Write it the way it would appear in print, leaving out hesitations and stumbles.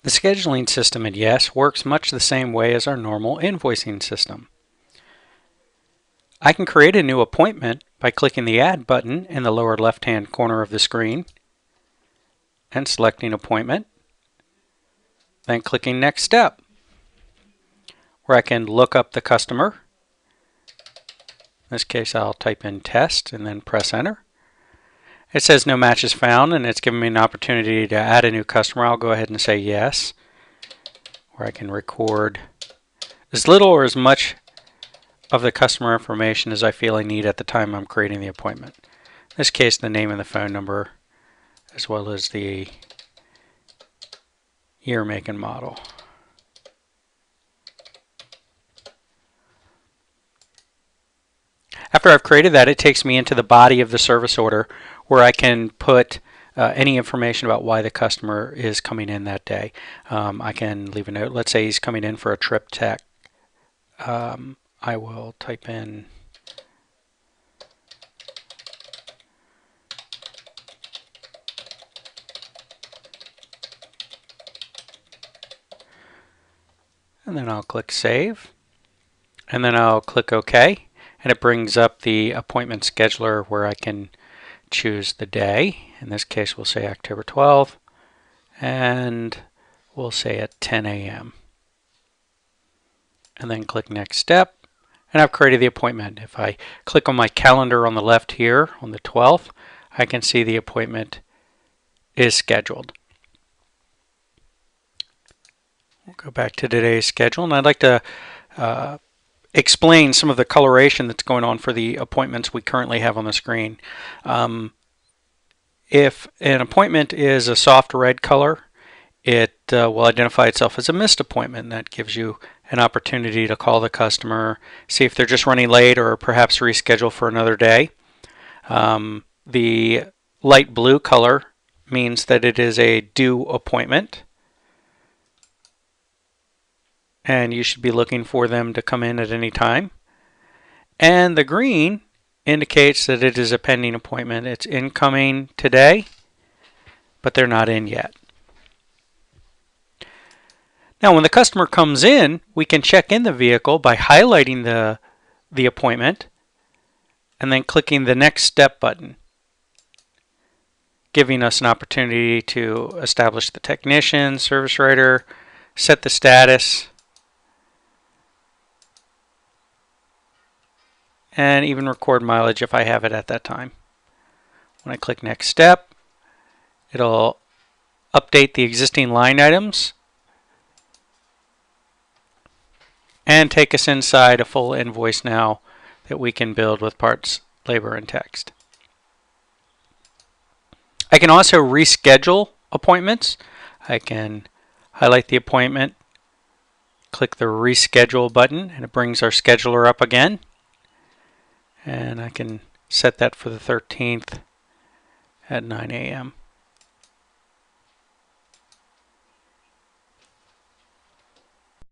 The scheduling system at Yes works much the same way as our normal invoicing system. I can create a new appointment by clicking the Add button in the lower left-hand corner of the screen and selecting Appointment, then clicking Next Step, where I can look up the customer. In this case, I'll type in Test and then press Enter. It says no matches found, and it's giving me an opportunity to add a new customer. I'll go ahead and say yes, where I can record as little or as much of the customer information as I feel I need at the time I'm creating the appointment. In this case, the name and the phone number, as well as the year, make, and model. After I've created that, it takes me into the body of the service order where I can put any information about why the customer is coming in that day. I can leave a note. Let's say he's coming in for a trip tech. I will type in and then I'll click Save, and then I'll click OK, and it brings up the appointment scheduler where I can choose the day. In this case, we'll say October 12th, and we'll say at 10 a.m. and then click Next Step, and I've created the appointment. If I click on my calendar on the left here on the 12th, I can see the appointment is scheduled. We'll go back to today's schedule, and I'd like to explain some of the coloration that's going on for the appointments we currently have on the screen. If an appointment is a soft red color, it will identify itself as a missed appointment. That gives you an opportunity to call the customer, see if they're just running late or perhaps reschedule for another day. The light blue color means that it is a due appointment, and you should be looking for them to come in at any time. And the green indicates that it is a pending appointment. It's incoming today, but they're not in yet. Now, when the customer comes in, we can check in the vehicle by highlighting the appointment and then clicking the Next Step button, giving us an opportunity to establish the technician, service writer, set the status, and even record mileage if I have it at that time. When I click Next Step, it'll update the existing line items and take us inside a full invoice now that we can build with parts, labor, and text. I can also reschedule appointments. I can highlight the appointment, click the Reschedule button, and it brings our scheduler up again. And I can set that for the 13th at 9 a.m.